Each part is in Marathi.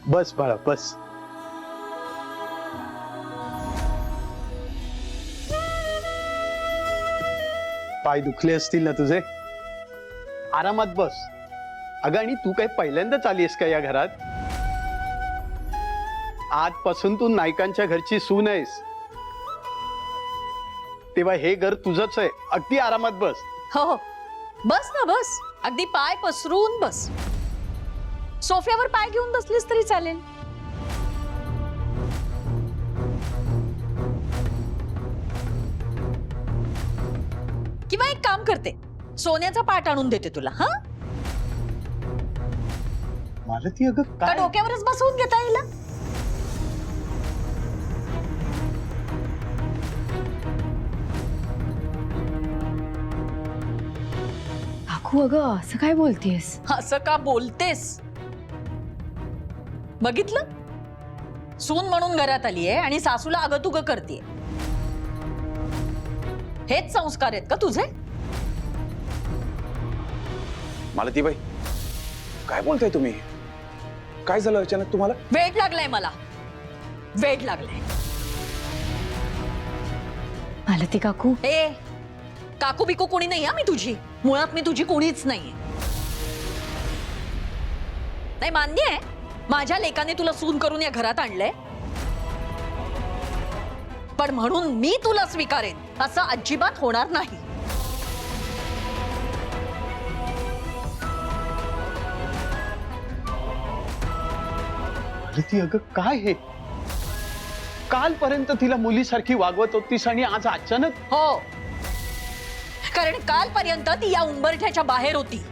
बस बाळा बस. पाय दुखले असतील ना तुझे? आरामात बस. अगं आणि तू काय पहिल्यांदाच आलीस का या घरात? आजपासून तू नायकांच्या घरची सून आहेस, तेव्हा हे घर तुझंच आहे. अगदी आरामात बस. हो हो, बस ना बस. अगदी पाय पसरून बस. सोफ्यावर पाय घेऊन बसलीस तरी चालेल. किंवा एक काम करते, सोन्याचा पाट आणून देते तुला. हा, मला ती अगं का काय डोक्यावरच बसवून घेता येईल? काकू अगं असं काय बोलतेस? असं का बोलतेस? बघितलं, सून म्हणून घरात आलीये आणि सासूला अगतुग करतेय. हेच संस्कार आहेत का तुझे? मालतीबाई, काय बोलताय तुम्ही? काय झालं अचानक तुम्हाला? वेड लागलाय मला, वेड लागलाय. मालती काकू, ए, काकू बिकू कोणी नाही. मी तुझी, मुळात मी तुझी कोणीच नाहीये. नाही, मान्य आहे माझ्या लेकाने तुला सून करून या घरात आणलंय, पण म्हणून मी तुला स्वीकारेन असं अजिबात होणार नाही. ती अगं काय हे? कालपर्यंत तिला मुलीसारखी वागवत होतीस आणि आज अचानक? हो, कारण कालपर्यंत ती या उंबरठ्याच्या बाहेर होती.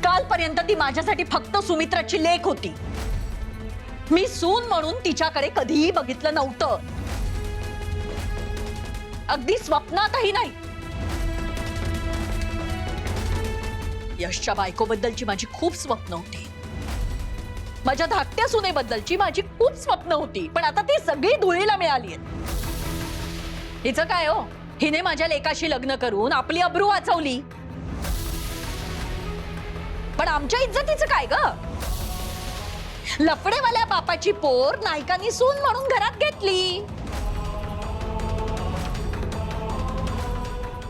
कालपर्यंत ती माझ्यासाठी फक्त सुमित्राची लेक होती. मी सून म्हणून तिच्याकडे कधीही बघितलं नव्हतं, अगदी स्वप्नातही नाही. यशच्या बायकोबद्दलची माझी खूप स्वप्न होती, माझ्या धाकट्या सुनेबद्दलची माझी खूप स्वप्न होती, पण आता ती सगळी धुळीला मिळाली आहेत. हिचं काय हो, हिने माझ्या लेकाशी लग्न करून आपली अब्रू वाचवली, पण आमच्या इज्जतीचं काय ग? लफडेवाल्या बापाची पोर नायकांनी सून म्हणून घरात घेतली.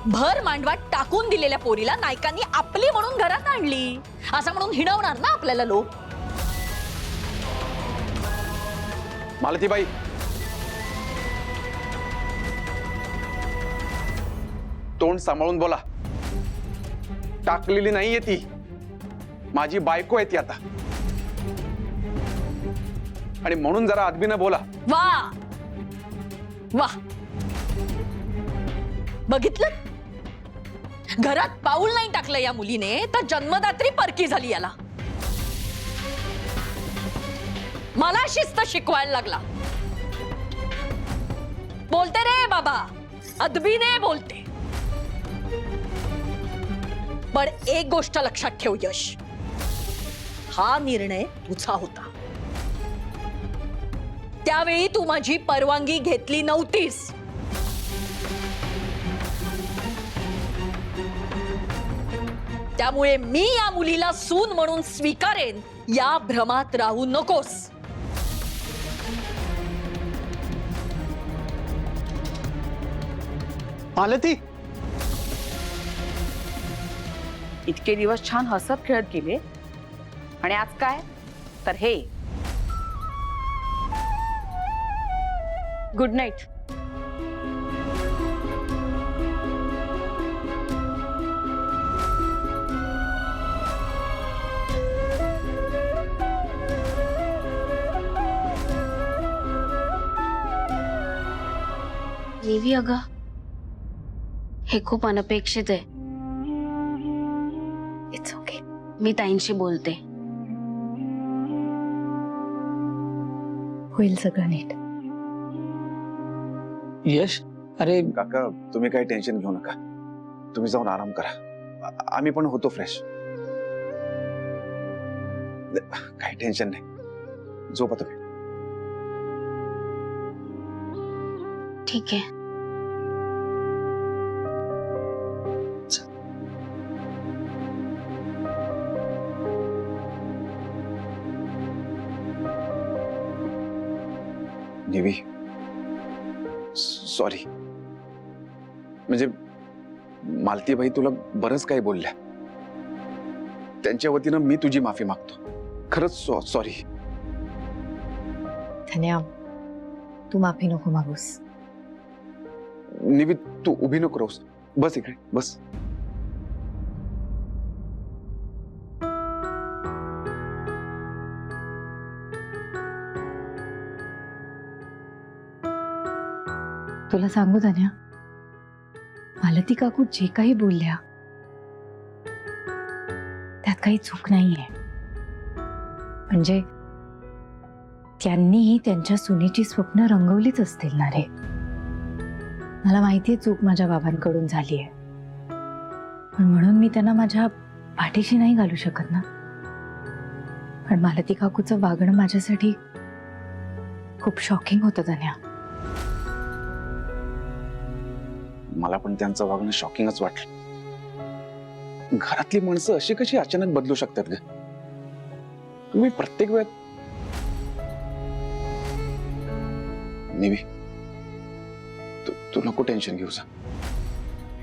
भर मांडवात टाकून दिलेल्या पोरीला नायकांनी आपली म्हणून घरात आणली, असं म्हणून हिणवणार ना आपल्याला लोक. मालतीबाई, तोंड सांभाळून बोला. टाकलेली नाहीये ती, माझी बायको आहे ती आता, आणि म्हणून जरा आदबीनं बोला. वा वा, बघितलं, घरात पाऊल नाही टाकलं या मुलीने तर जन्मदात्री परकी झाली याला. मला शिस्त शिकवायला लागला. बोलते रे बाबा, अदबीने बोलते. पण एक गोष्ट लक्षात ठेव यश, हा निर्णय तुझा होता. त्यावेळी तू माझी परवानगी घेतली नव्हतीस. त्यामुळे मी या मुलीला सून म्हणून स्वीकारेन या भ्रमात राहू नकोस. मालती, इतके दिवस छान हसत खेळत गेले आणि आज काय तर हे. Good night. देवी अगं, हे खूप अनपेक्षित आहे. इट्स ओके, मी ताईंशी बोलते. होईल सगळं नीट. यश, अरे काका, तुम्ही काही टेन्शन घेऊ नका. तुम्ही जाऊन आराम करा. आम्ही पण होतो फ्रेश. काही टेन्शन नाही, झोपा तुम्ही. ठीक आहे. निवी, सॉरी. म्हणजे मालतीबाई तुला बरंच काही बोलल्या. त्यांच्या वतीनं मी तुझी माफी मागतो. खरंच सॉरी. धन्या, तू माफी नको मागूस. निवी, तू उभी नको राहूस. बस इकडे बस. तुला सांगू धन्या, मालती काकू जे काही बोलल्या त्यात काही चूक नाहीये. म्हणजे त्यांनीही त्यांच्या सुनेची स्वप्न रंगवलीच असतील ना रे. मला माहितीये चूक माझ्या बाबांकडून झालीये, पण म्हणून मी त्यांना माझ्या पाठीशी नाही घालू शकत ना. पण मालती काकूचं वागणं माझ्यासाठी खूप शॉकिंग होतं धन्या. मला पण त्यांचं वागणं शॉकिंगच वाटलं. घरातली माणसं अशी कशी अचानक बदलू शकतात ग? तुम्ही प्रत्येक वेळेत. निवी, तू नको टेन्शन घेऊ जा.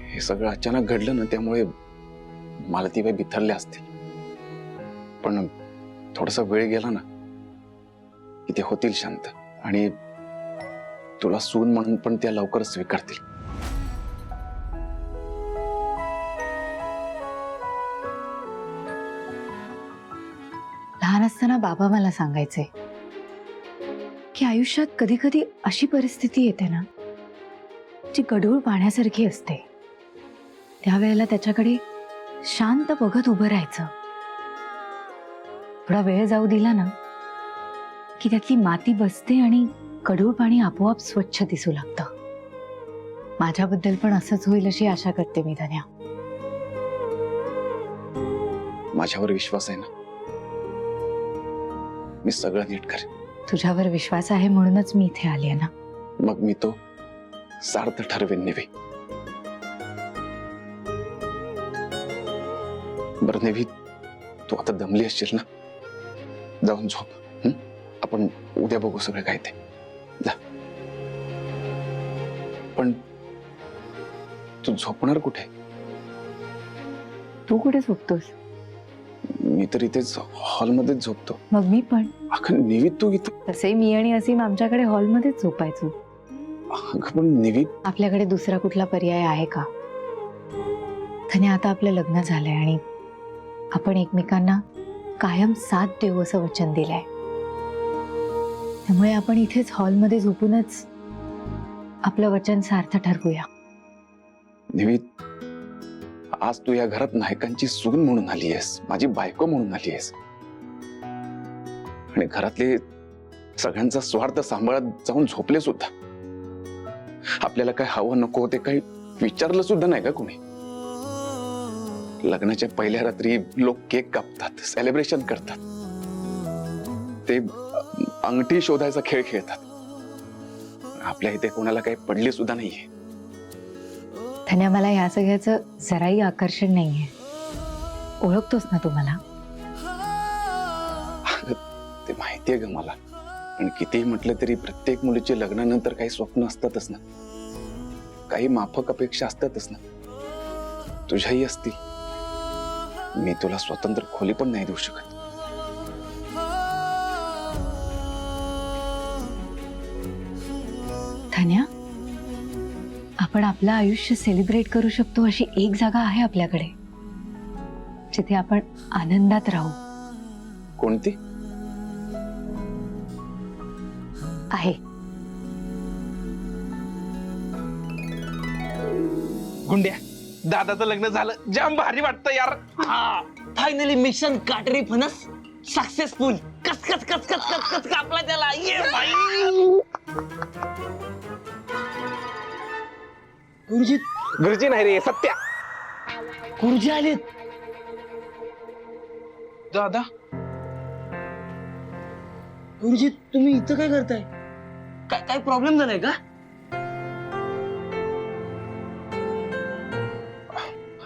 हे सगळं अचानक घडलं ना, त्यामुळे मालतीबाई बिथरले असतील. पण थोडासा वेळ गेला ना की ते होतील शांत, आणि तुला सून म्हणून पण त्या लवकरच स्वीकारतील. लहान असताना बाबा मला सांगायचे की आयुष्यात कधी कधी अशी परिस्थिती येते ना जी गढूळ पाण्यासारखी असते. त्यावेळेला त्याच्याकडे शांत बघत उभं राहायचं. थोडा वेळ जाऊ दिला ना की त्यातली माती बसते आणि गढूळ पाणी आपोआप स्वच्छ दिसू लागतं. माझ्याबद्दल पण असंच होईल अशी आशा करते मी धन्या. माझ्यावर विश्वास आहे ना? मी सगळं नीट करेन. तुझ्यावर विश्वास आहे म्हणूनच मी इथे आले ना. मग मी तो सार्थ ठरवेन निवी. बरं निवी, तू आता दमली असशील ना, जाऊन झोप. आपण उद्या बघू सगळं काय ते. जा. पण तू झोपणार कुठे? तू कुठे झोपतोस? मी तर इथेच हॉलमध्येच झोपतो. मग मी पण. अगं निवी, तू इथं. तसे मी आणि असीम आमच्याकडे हॉलमध्येच झोपायचो. अगं पण निवी, आपल्याकडे दुसरा कुठला पर्याय आहे का? धन्या, आता आपलं लग्न झालंय आणि आपण एकमेकांना कायम साथ देऊ असं वचन दिलंय. त्यामुळे आपण इथेच हॉलमध्ये झोपूनच आपलं वचन सार्थ ठरवूया. निवी, आज तू या घरात नायकांची सून म्हणून आली आहेस, माझी बायको म्हणून आली आहेस, आणि घरातले सगळ्यांचा स्वार्थ सांभाळत जाऊन झोपले सुद्धा. आपल्याला काय हवं नको ते काही विचारलं सुद्धा नाही का कोणी? लग्नाच्या पहिल्या रात्री लोक केक कापतात, सेलिब्रेशन करतात, ते अंगठी शोधायचा खेळ खेळतात. आपल्या इथे कोणाला काही पडली सुद्धा नाहीये. धन्या, मला या सगळ्याचं जराही आकर्षण नाहीये. ओळखतोस ना तू मला? ते माहितीये ग मला, पण कितीही म्हटलं तरी प्रत्येक मुलीचे लग्नानंतर काही स्वप्न असतातच ना, काही माफक अपेक्षा असतातच ना. तुझ्याही असतील. मी तुला स्वतंत्र खोली पण नाही देऊ शकत. धन्या, आपण आपलं आयुष्य सेलिब्रेट करू शकतो अशी एक जागा आहे आपल्याकडे, जिथे आपण आनंदात राहू. कोणती? आहे. गुंड्या, दादाचं लग्न झालं, जाम भारी वाटतं यार. हा, फायनली मिशन काटेरी फणस सक्सेसफुल. कस कस कस कस कस कस कापला त्याला. ये भाई. गुरुजी, गुरुजी नाही रे, सत्या. गुरुजी आलेत. दादा, गुरुजी, तुम्ही इथं काय करताय? काय प्रॉब्लेम झालाय का?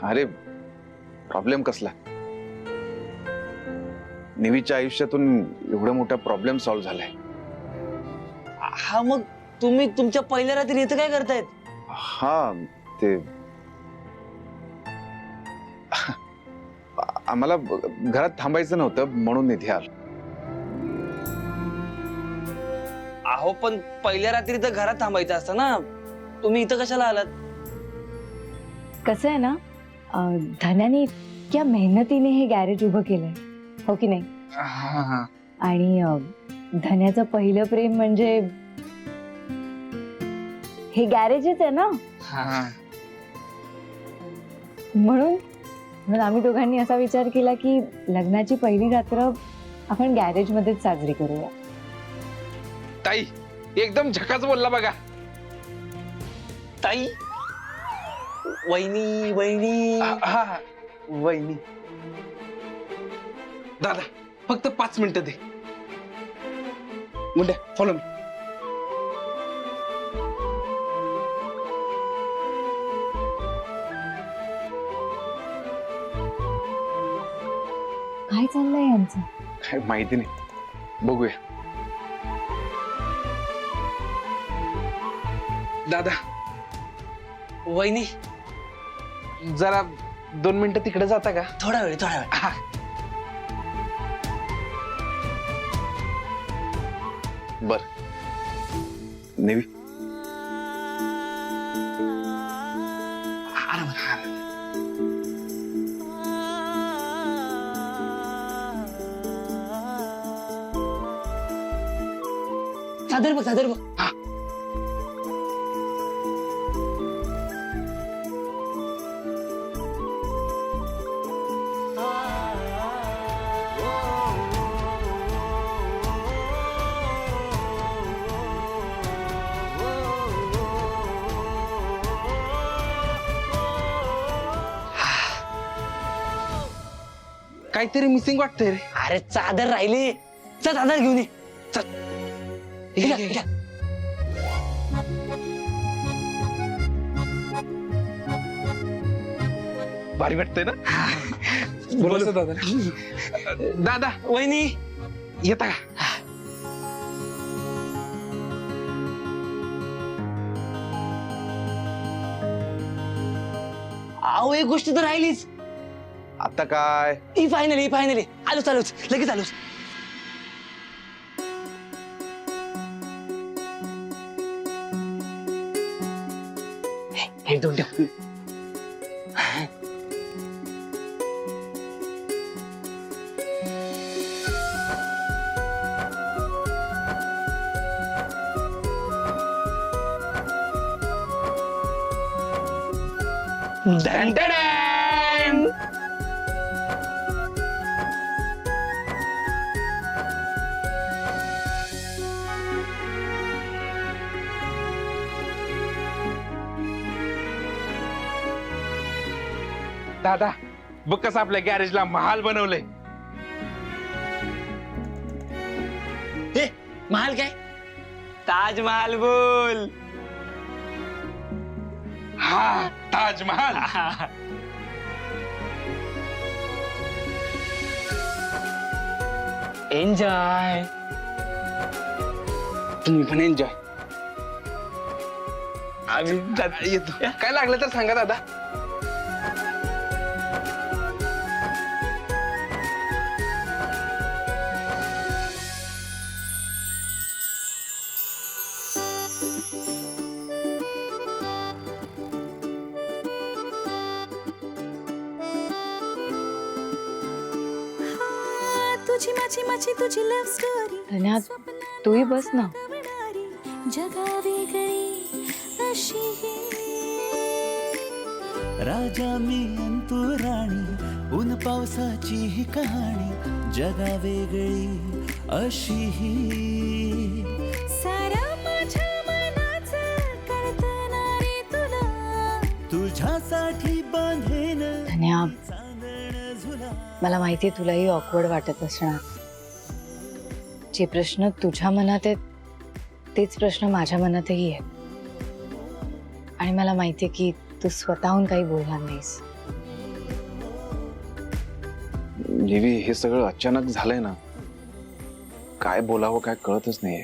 अरे प्रॉब्लेम कसला? निवीच्या आयुष्यातून एवढा मोठा प्रॉब्लेम सॉल्व्ह झालाय. हा मग तुम्ही तुमच्या पहिल्या रात्री इथं काय करतायत? हा ते आम्हाला घरात थांबायचं नव्हतं म्हणून इथे आलो. अहो पण पहिल्या रात्री तर घरात थांबायचं असतं ना, तुम्ही इथं कशाला आलात? कसं आहे ना, धन्याने इतक्या मेहनतीने हे गॅरेज उभं केलंय, हो की नाही? आणि धन्याचं पहिलं प्रेम म्हणजे हे गॅरेजच आहे ना, म्हणून आम्ही दोघांनी असा विचार केला की लग्नाची पहिली रात्र आपण गॅरेज मध्येच साजरी करूया. ताई एकदम झकाच बोलला बघा. ताई, वहिनी वहिनी. हा वहिनी. दादा फक्त 5 मिनिटं दे. मुंड्या फॉलो मी. काय चाललंय यांचं? काय माहिती नाही, बघूया. दादा वहिनी जरा 2 मिनिटं तिकडे जाता का? थोडा वेळ. हा. बर नेवी, सादर बघ. काहीतरी मिसिंग वाटतंय रे. अरे चादर राहिली, चल चादर घेऊन ये. चल इकडे. भारी वाटतंय ना? बोलायचं दादा. दादा वहिनी येता का? अहो एक गोष्ट तर राहिलीच. आता काय? फायनली आलोच लगेच आलोच. हे दोन ठेव. दादा बघ कसं आपल्या गॅरेजला महाल बनवलंय. हे महाल काय? ताजमहाल बोल. हा ताजमहाल. एन्जॉय. तुम्ही पण एन्जॉय. आम्ही येतो. काय लागलं तर सांगा दादा. तुझी माझी तुझी लव्ह स्टोरी. धन्या तूही बस ना. जगा वेगळी अशी ही. राजा मी अंतु राणी, ऊन पावसाची ही कहाणी, जगा वेगळी अशी ही. सारा माझ्या मनाचं कळतं रे तुला. तुझ्यासाठी बांधेन धन्या, चांदण झुला. मला माहितीये तुलाही ऑकवर्ड वाटत असणार. जे प्रश्न तुझ्या मनात आहेत तेच प्रश्न माझ्या मनातही आहेत. आणि मला माहितीये की तू स्वतःहून काही बोलणार नाहीस. नेवी, हे सगळं अचानक झालंय ना, काय बोलावं काय कळतच नाहीये.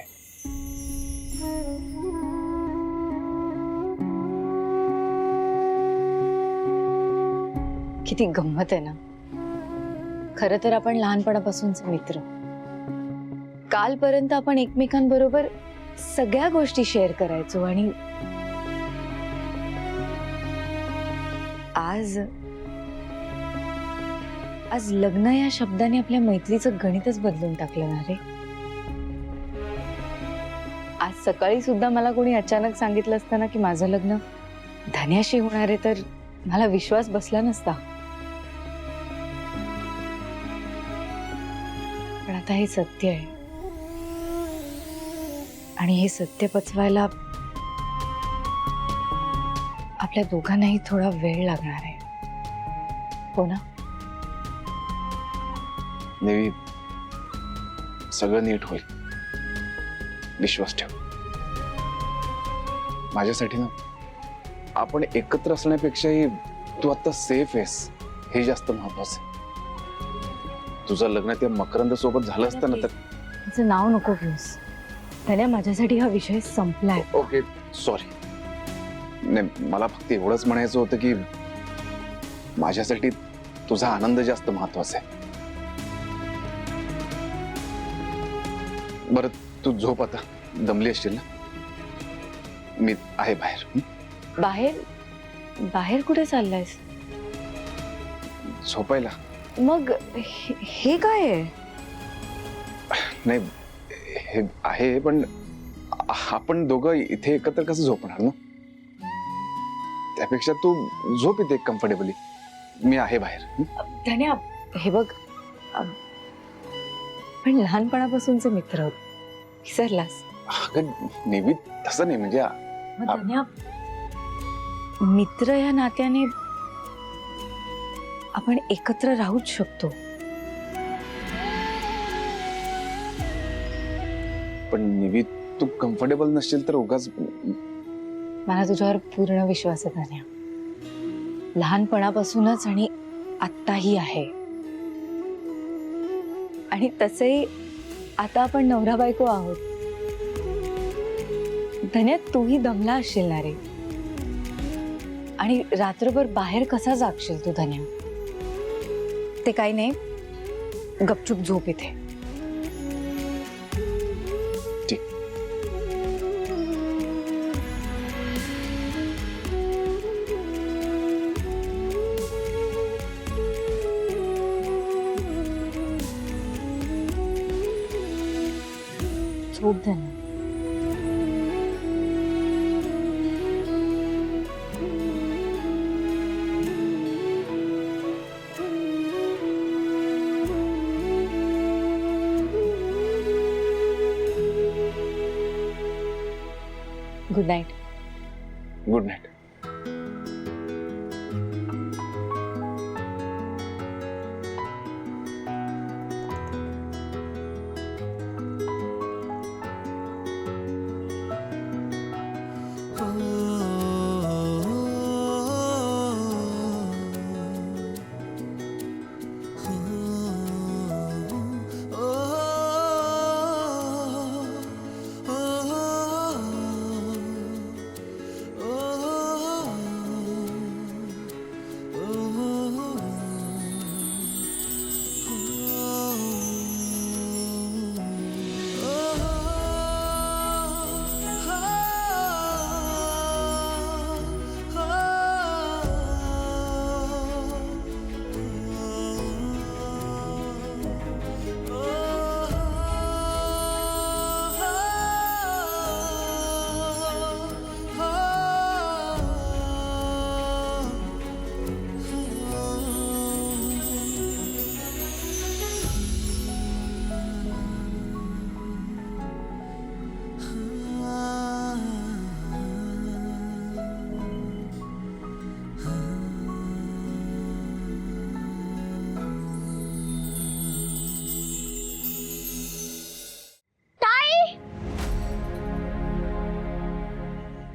किती गंमत आहे ना. खरं तर आपण लहानपणापासूनचे मित्र. कालपर्यंत आपण एकमेकांबरोबर सगळ्या गोष्टी शेअर करायचो आणि आज आज लग्न या शब्दाने आपल्या मैत्रीचं गणितच बदलून टाकलं ना रे. आज सकाळी सुद्धा मला कोणी अचानक सांगितलं असतं ना की माझं लग्न धन्याशी होणार आहे तर मला विश्वास बसला नसता. पण आता हे सत्य आहे आणि हे सत्य पचवायला आपल्या दोघांनाही थोडा वेळ लागणार आहे. हो ना? नेवी, सगळं नीट होईल, विश्वास ठेव. माझ्यासाठी ना आपण एकत्र असण्यापेक्षाही तू आता सेफ आहेस हे जास्त महत्वाचं आहे. तुझं लग्न त्या मकरंद सोबत झालं असतं ना तर. तिचं नाव नको घेऊस धन्या. माझ्यासाठी हा विषय संपलाय. Okay sorry. नाही, मला फक्त एवढंच म्हणायचं होतं की माझ्यासाठी तुझा आनंद जास्त महत्वाचा आहे. बरं तू झोप आता, दमली असशील ना. मी आहे बाहेर. बाहेर? बाहेर कुठे चाललायस? झोपायला. मग हे काय आहे? नाही हे आहे पण आपण दोघं इथे एकत्र कसं झोपणार ना. त्यापेक्षा तू झोप इथे कम्फर्टेबली. मी आहे बाहेर. धन्या हे बघ, पण लहानपणापासूनचे मित्र आहोत, विसरलास? अगं नेहमी तसं नाही म्हणजे मग धन्या मित्र या नात्याने आपण एकत्र राहूच शकतो. पण नेहमी तू कम्फर्टेबल नसशील तर उगाच. मला तुझ्यावर पूर्ण विश्वास आहे धन्या. लहानपणापासूनच आणि आत्ताही आहे. आणि तसंही आता आपण नवरा बायको आहोत. धन्या तूही दमला असशील ना रे. आणि रात्रभर बाहेर कसा जागशील तू धन्या? ते काही नाही, गपचूप झोप इथे. ठीक. झोप Dhanya. Good night. Good night.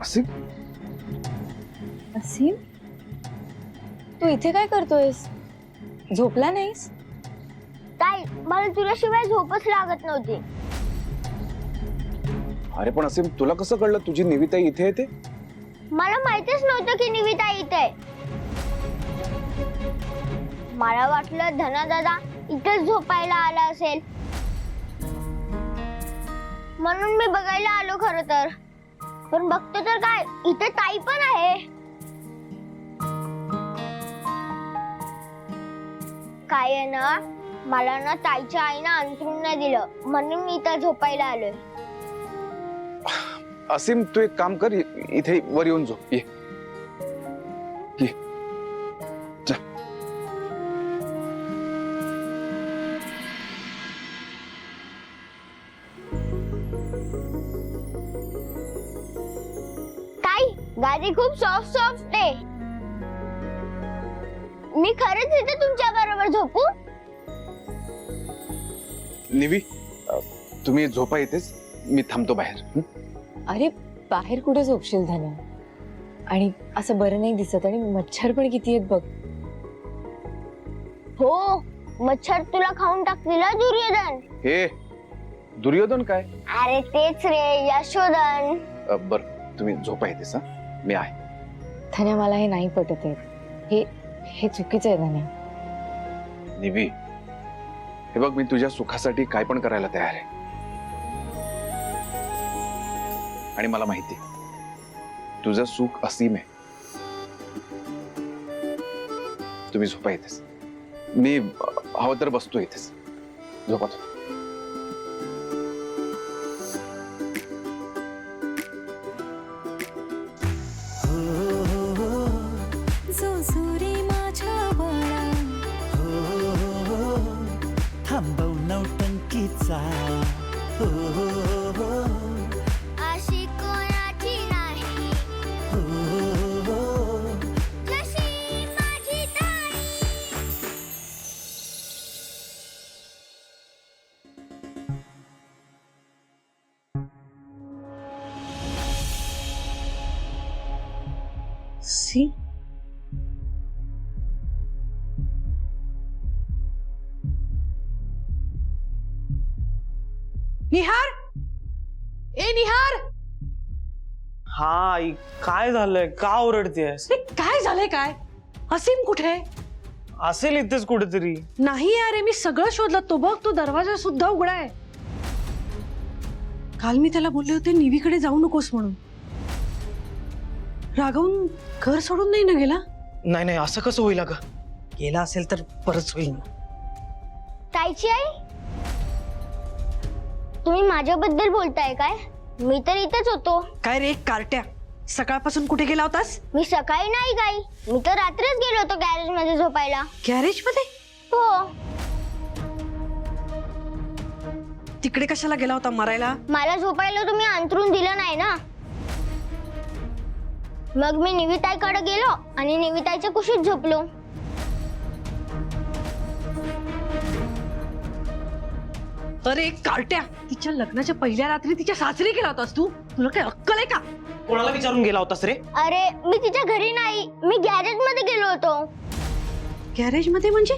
Aseem, Aseem तू इथे काय करतोयस? झोपला नाहीस? ताई मला तुझ्याशिवाय झोपच लागत नव्हती. अरे पण असीम तुला कसं कळलं तुझी निविता इथे येते? मला माहितीच नव्हतं की निविता इथे आहे. मला वाटलं धना दादा इथेच झोपायला आला असेल, म्हणून मी बघायला आलो खरं तर. पण बघतो तर काय, इथे ताई पण आहे. काय आहे ना, मला ना ताईच्या आईनं अंथरूण नाही दिलं, म्हणून मी इथं झोपायला आलोय. असीम तू एक काम कर, इथे वर येऊन झोप. ये ये. जा. ताई, गादी खूप सॉफ्ट सॉफ्ट आहे. मी खरंच इथे तुमच्या बरोबर झोपू? निवी तुम्ही झोपा इथेच, मी थांबतो बाहेर. हं? अरे बाहेर कुठे झोपशील धन्या? आणि असं बरं नाही दिसत, आणि मच्छर पण किती आहेत बघ. हो, मच्छर तुला खाऊन टाकतील हं, दुर्योधन. हे दुर्योधन काय? अरे तेच रे, यशोधन. बर तुम्ही झोपा इथेच. मी आहे. धन्या मला हे नाही पटत आहे. हे चुकीचं आहे धन्या. निवी हे बघ, मी तुझ्या सुखासाठी काय पण करायला तयार आहे. आणि मला माहिती तुझं सुख असीम आहे. तुम्ही झोपा इथेच. मी हवं तर बसतो इथेच. झोपा तुम्ही. जो सुरे माझ्या बाळा, थांबव नौटंकीचा. हो हो हो अशी कोणाची नाही, हो जशी माझी ताई. सी निहार, ए निहार, हा आई, काय झालंय? का ओरडतेस? ए, काय झालंय काय? असीम कुठे? असेल इथेच कुठेतरी. नाही अरे, मी सगळं शोधलं. तो बघ, तो दरवाजा सुद्धा उघडा आहे. काल मी त्याला बोलले होते निवीकडे जाऊ नकोस म्हणून. रागवून घर सोडून नाही ना गेला? नाही नाही, असं कसं होईल अगं? गेला असेल तर परत होईल ना. ताईची आई, तुम्ही माझ्याबद्दल बोलताय काय? मी तर इथेच होतो. काय रे कार्ट्या, सकाळपासून कुठे गेला होतास? मी सकाळी नाही गाई, मी तर रात्रीच गेलो होतो गॅरेज मध्ये झोपायला. गॅरेज मध्ये? हो. तिकडे कशाला गेला होता, मरायला? मला झोपायला तुम्ही अंथरूण दिलं नाही ना, मग मी निविताईकडे गेलो आणि निविताईच्या कुशीत झोपलो. अरे कार्ट्या, तिच्या लग्नाच्या पहिल्या रात्री तिच्या सासरी गेला होतास तू? तुला काय अक्कल आहे का? कोणाला विचारून गेला होतास रे? अरे मी तिच्या घरी नाही, मी गॅरेज मध्ये गेलो होतो. गॅरेज मध्ये म्हणजे?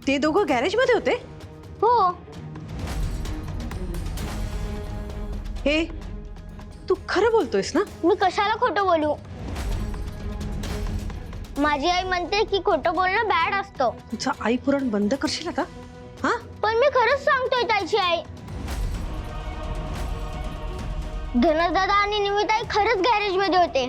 ते दोघं गॅरेज मध्ये होते? हो. हे तू खरं बोलतोयस ना? मी कशाला खोटं बोलू? माझी आई म्हणते की खोटं बोलणं बॅड असतं. तुझं आई पुराण बंद करशील आता? हा, पण मी खरंच सांगतोय ताईची आई. धनदादा आणि निमिताई खरंच गॅरेज मध्ये होते.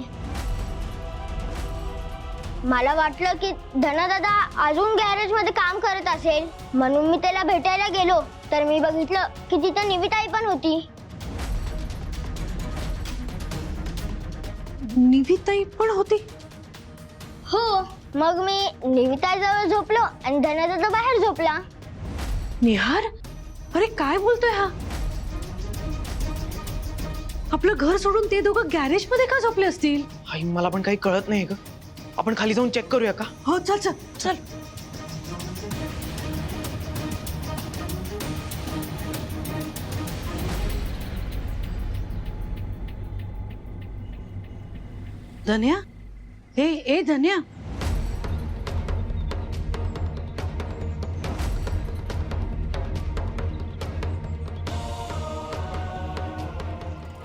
मला वाटलं की धनदादा अजून गॅरेज मध्ये काम करत असेल, म्हणून मी त्याला भेटायला गेलो, तर मी बघितलं की तिथे निविताई पण होती. निविताई पण होती? हो. मग मी निविताई जवळ झोपलो आणि धनदादा बाहेर झोपला. निहार, अरे काय बोलतोय हा? आपलं घर सोडून ते दोघं गॅरेज मध्ये का झोपले असतील? आई, मला पण काही कळत नाही ग. आपण खाली जाऊन चेक करूया का? हो, चल चल चल. धन्या, ए धन्या,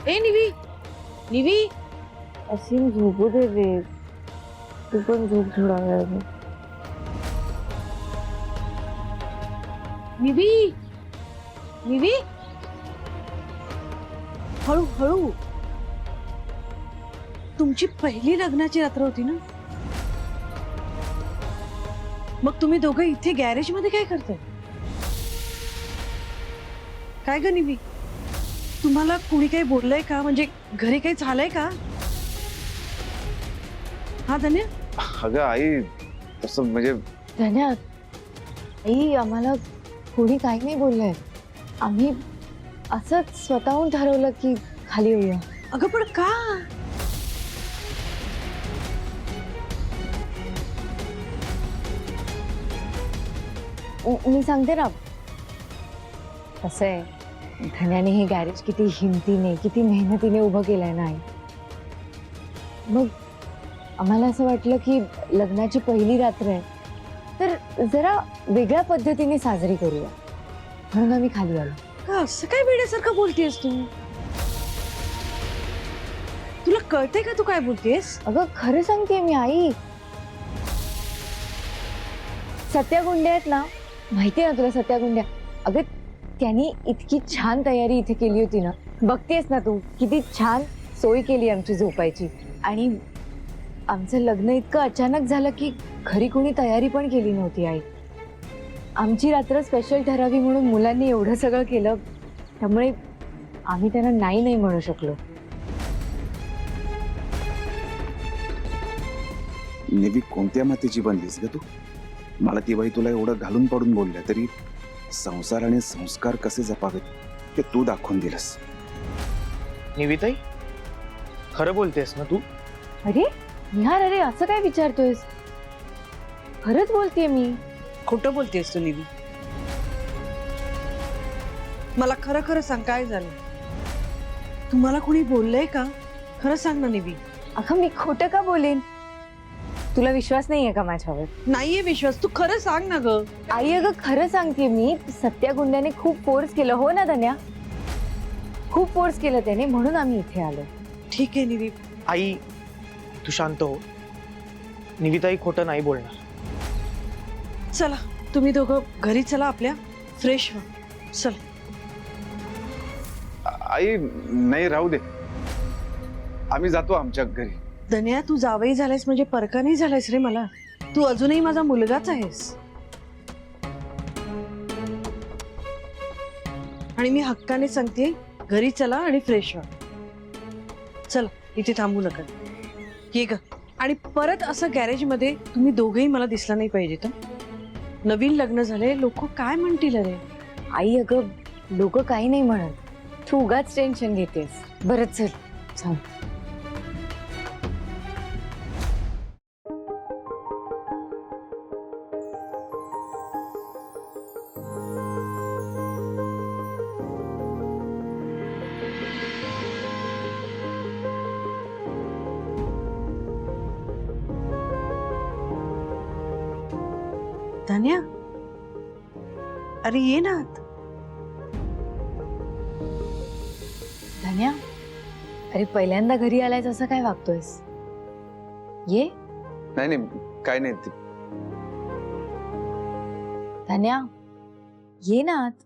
ए निवी, निवी. असीम झोपू दे रे, तू पण झोप थोडा वेळ. निवी निवी हळू हळू. तुमची पहिली लग्नाची रात्र होती ना? मग तुम्ही दोघं इथे गॅरेज मध्ये काय करताय? काय ग निवी, तुम्हाला कुणी काही बोललंय का? म्हणजे घरी काही झालंय का? हा धन्य. अगं आई, तसं म्हणजे धन्या, आई आम्हाला कोणी काही नाही बोललंय. आम्ही असंच स्वतःहून ठरवलं की खाली येऊया. अगं पण का? मी सांगते ना, कसं आहे, धन्याने हे गॅरेज किती हिमतीने किती मेहनतीने उभं केलंय ना आई. मग आम्हाला असं वाटलं की लग्नाची पहिली रात्र आहे तर जरा वेगळ्या पद्धतीने साजरी करूया, म्हणून आम्ही खाली आलो. का असं काय वेड्यासारखं बोलतेस तू? तुला कळतंय का तू काय बोलतेस? अगं खरं सांगते मी आई. सत्या गुंड्या आहेत ना, माहिती आहे ना तुला सत्या गुंड्या? अगं त्यांनी इतकी छान तयारी इथे केली होती ना, बघतेस ना तू किती छान सोय केली आमची झोपायची. आणि आमचं लग्न इतकं अचानक झालं की घरी कोणी तयारी पण केली नव्हती आई. आमची रात्र स्पेशल ठरावी म्हणून मुलांनी एवढं सगळं केलं, त्यामुळे आम्ही त्यांना नाही नाही म्हणू शकलो. नेहमी कोणत्या मातीची बनलीस ग तू? मला ती बाई तुला एवढं घालून पडून बोलल्या तरी संसार आणि संस्कार कसे जपावेत ते तू दाखवून दिलंस. निविताई, खरं बोलतेस ना तू? अरे निहार, अरे असं काय विचारतोयस? खरंच बोलतेय मी. खोटं बोलतेस तू निवी. मला खरं खरं सांग, काय झालं? तुम्हाला कोणी बोललंय का? खरं सांग ना निवी. अगं मी खोटं का बोलेन? तुला विश्वास नाहीये का माझ्यावर? नाहीये विश्वास, तू खरं सांग ना ग. आई अगं खरं सांगते मी, सत्या गुंड्याने खूप फोर्स केलं. हो ना धन्या, खूप फोर्स केलं त्याने, म्हणून आम्ही इथे आलो. ठीक आहे निवी. आई तू शांत हो. निविताई खोटं नाही बोलणार. चला तुम्ही दोघं घरी चला, आपल्या फ्रेश व्हा. चल. आई नाही, राहू दे, आम्ही जातो आमच्या घरी. धन्या, तू जावई झालायस म्हणजे परका नाही झालायस रे मला. तू अजूनही माझा मुलगाच आहेस. आणि मी हक्काने सांगते, घरी चला आणि फ्रेश व्हा. चला, इथे थांबू नका. ये ग. आणि परत असं गॅरेज मध्ये तुम्ही दोघेही मला दिसला नाही पाहिजे. तर नवीन लग्न झाले, लोक काय म्हणतील? अरे आई अगं लोक काही नाही म्हणत, तू उगाच टेन्शन घेतेस. बरं चल सांग. धन्या, अरे ये ना आत. धन्या, अरे पहिल्यांदा घरी आलायस असं काय वागतोयस? ये. नाही नाही, काय नाही ते. धन्या ये ना आत.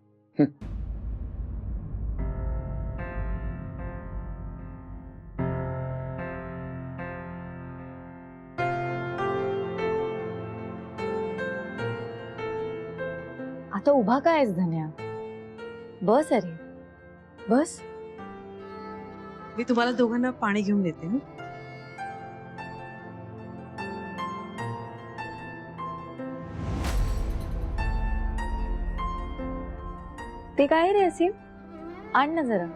आता उभा काय आहेस धन्या? बस, अरे बस. मी तुम्हाला दोघांना पाणी घेऊन देते. ते काय रे असीम, आण ना जरा.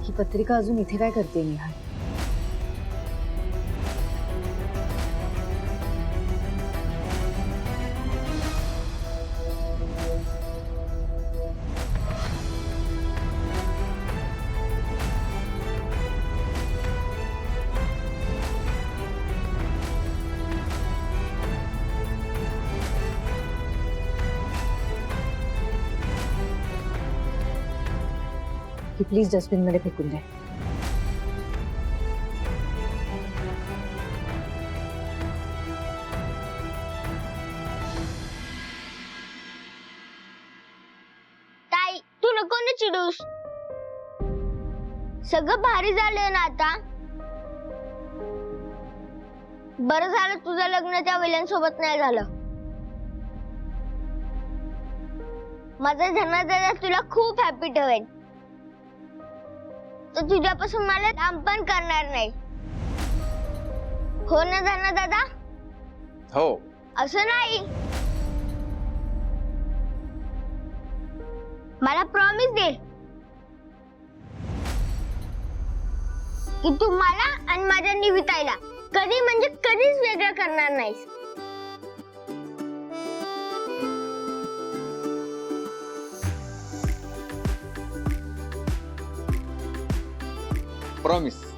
ही पत्रिका अजून इथे काय करते निहार? ती प्लीज डस्टबिन मध्ये फेकून दे. ताई तू नको ना चिडूस. सगळं भारी झालंय ना आता. बरं झालं तुझं लग्न त्या विलन सोबत नाही झालं. माझा धनादादा तुला खूप हॅपी ठेवेल. तो तुझ्यापासून मला लांब पण करणार नाही. हो ना धनादादा? हो. असं नाही. मला प्रॉमिस दे की तू मला आणि माझ्या निविताईला कधी म्हणजे कधीच वेगळं करणार नाहीस. प्रॉमिस.